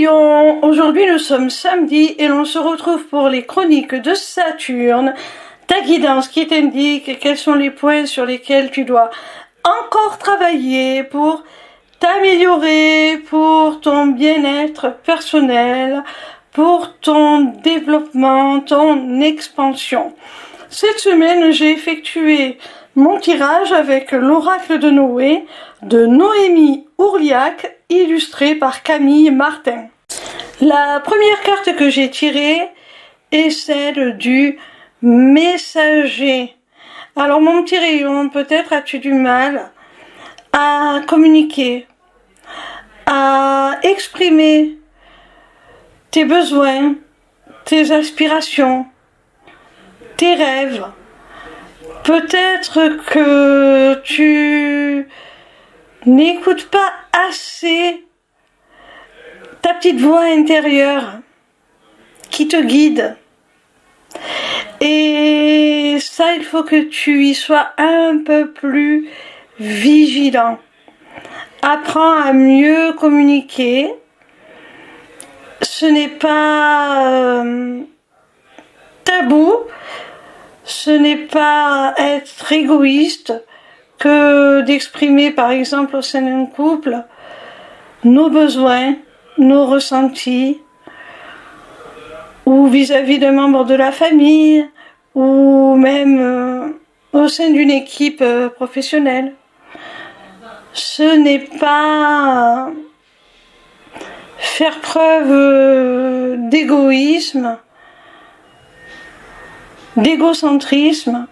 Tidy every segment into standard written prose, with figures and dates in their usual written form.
Tyrion, aujourd'hui nous sommes samedi et l'on se retrouve pour les chroniques de Saturne, ta guidance qui t'indique quels sont les points sur lesquels tu dois encore travailler pour t'améliorer, pour ton bien-être personnel, pour ton développement, ton expansion. Cette semaine, j'ai effectué mon tirage avec l'oracle de Noé de Noémie Ourliac, illustré par Camille Martin. La première carte que j'ai tirée est celle du messager. Alors mon petit rayon, peut-être as-tu du mal à communiquer, à exprimer tes besoins, tes aspirations, tes rêves. Peut-être que tu n'écoutes pas assez ta petite voix intérieure qui te guide. Et ça, il faut que tu y sois un peu plus vigilant. Apprends à mieux communiquer. Ce n'est pas tabou. Ce n'est pas être égoïste que d'exprimer, par exemple, au sein d'un couple, nos besoins, nos ressentis, ou vis-à-vis d'un membre de la famille, ou même au sein d'une équipe professionnelle. Ce n'est pas faire preuve d'égoïsme, d'égocentrisme,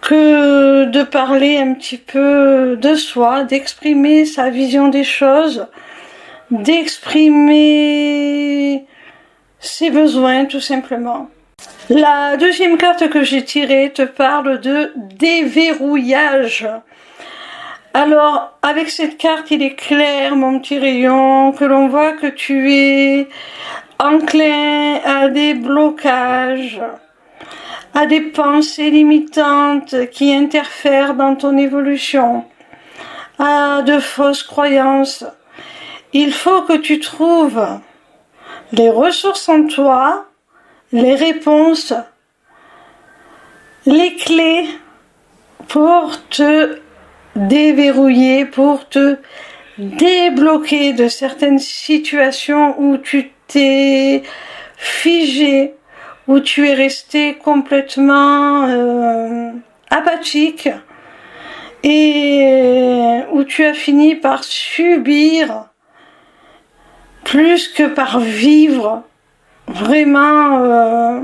que de parler un petit peu de soi, d'exprimer sa vision des choses, d'exprimer ses besoins tout simplement. La deuxième carte que j'ai tirée te parle de déverrouillage. Alors, avec cette carte, il est clair, mon petit rayon, que l'on voit que tu es enclin à des blocages, à des pensées limitantes qui interfèrent dans ton évolution, à de fausses croyances. Il faut que tu trouves les ressources en toi, les réponses, les clés pour te déverrouiller, pour te débloquer de certaines situations où tu t'es figé, où tu es resté complètement apathique et où tu as fini par subir plus que par vivre vraiment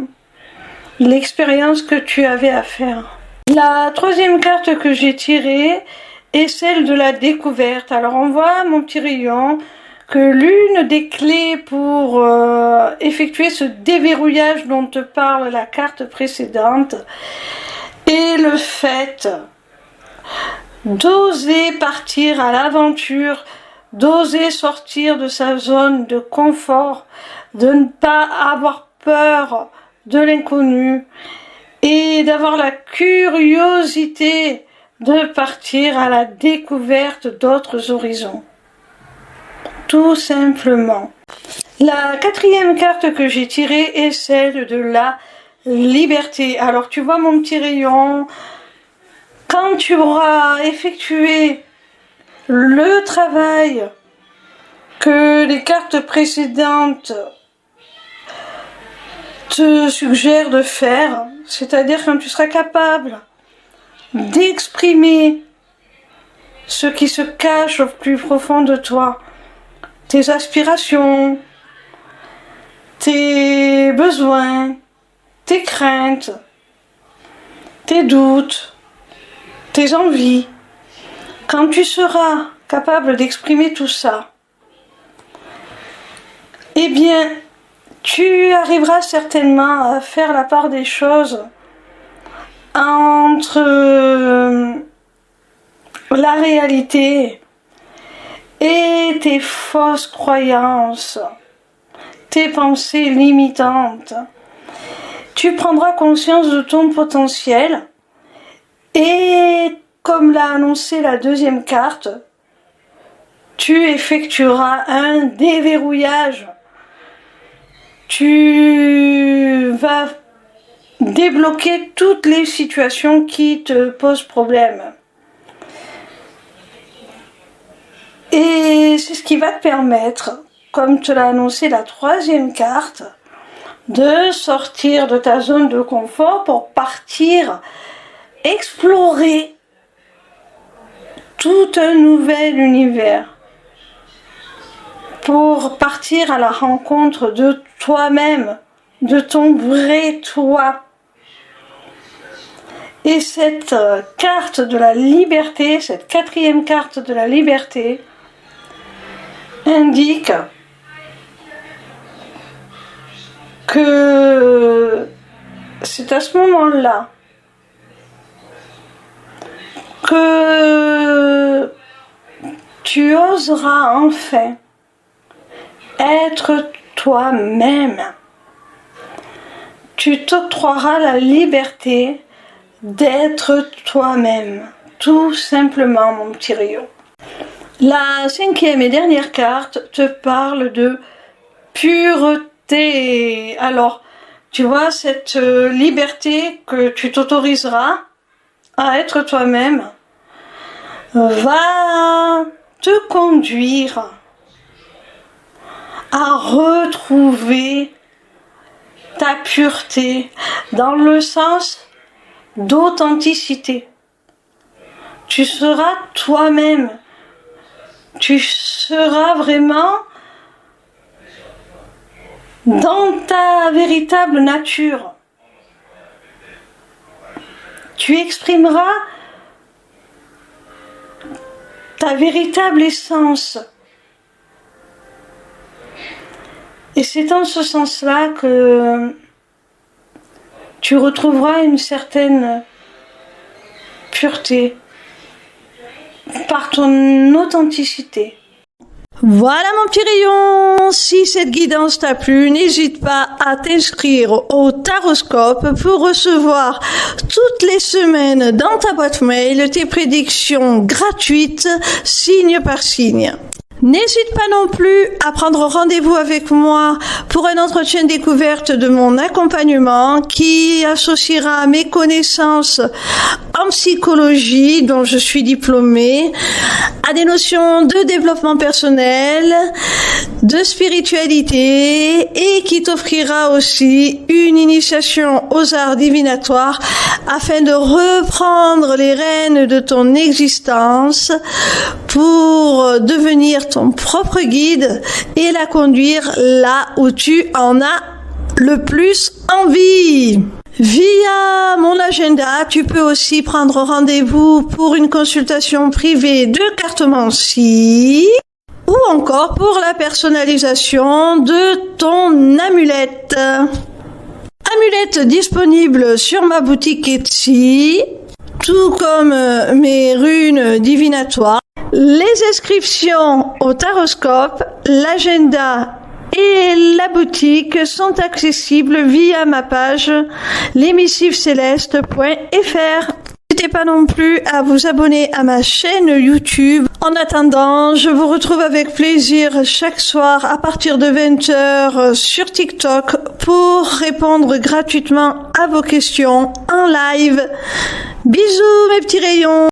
l'expérience que tu avais à faire. La troisième carte que j'ai tirée est celle de la découverte. Alors on voit, mon petit rayon, que l'une des clés pour effectuer ce déverrouillage dont te parle la carte précédente est le fait d'oser partir à l'aventure, d'oser sortir de sa zone de confort, de ne pas avoir peur de l'inconnu et d'avoir la curiosité de partir à la découverte d'autres horizons. Tout simplement. La quatrième carte que j'ai tirée est celle de la liberté. Alors tu vois mon petit rayon, quand tu auras effectué le travail que les cartes précédentes te suggèrent de faire, c'est-à-dire quand tu seras capable d'exprimer ce qui se cache au plus profond de toi, tes aspirations, tes besoins, tes craintes, tes doutes, tes envies. Quand tu seras capable d'exprimer tout ça, eh bien, tu arriveras certainement à faire la part des choses entre la réalité et tes fausses croyances, tes pensées limitantes. Tu prendras conscience de ton potentiel et, comme l'a annoncé la deuxième carte, tu effectueras un déverrouillage tu vas débloquer toutes les situations qui te posent problème. Et c'est ce qui va te permettre, comme te l'a annoncé la troisième carte, de sortir de ta zone de confort pour partir explorer tout un nouvel univers. Pour partir à la rencontre de toi-même, de ton vrai toi. Et cette carte de la liberté, cette quatrième carte de la liberté, indique que c'est à ce moment-là que tu oseras enfin être toi-même. Tu t'octroieras la liberté d'être toi-même, tout simplement, mon petit Rio. La cinquième et dernière carte te parle de pureté. Alors, tu vois, cette liberté que tu t'autoriseras à être toi-même va te conduire à retrouver ta pureté dans le sens d'authenticité. Tu seras toi-même. Tu seras vraiment dans ta véritable nature. Tu exprimeras ta véritable essence. Et c'est en ce sens-là que tu retrouveras une certaine pureté par ton authenticité. Voilà mon petit rayon, si cette guidance t'a plu, n'hésite pas à t'inscrire au Taroscope pour recevoir toutes les semaines dans ta boîte mail tes prédictions gratuites, signe par signe. N'hésite pas non plus à prendre rendez-vous avec moi pour un entretien découverte de mon accompagnement qui associera mes connaissances en psychologie, dont je suis diplômée, à des notions de développement personnel, de spiritualité et qui t'offrira aussi une initiation aux arts divinatoires afin de reprendre les rênes de ton existence pour devenir ton propre guide et la conduire là où tu en as le plus envie. Via mon agenda, tu peux aussi prendre rendez-vous pour une consultation privée de cartomancie ou encore pour la personnalisation de ton amulette. Amulette disponible sur ma boutique Etsy, tout comme mes runes divinatoires. Les inscriptions au Taroscope, l'agenda et la boutique sont accessibles via ma page lesmissivecélestes.fr. N'hésitez pas non plus à vous abonner à ma chaîne YouTube. En attendant, je vous retrouve avec plaisir chaque soir à partir de 20h sur TikTok pour répondre gratuitement à vos questions en live. Bisous mes petits rayons.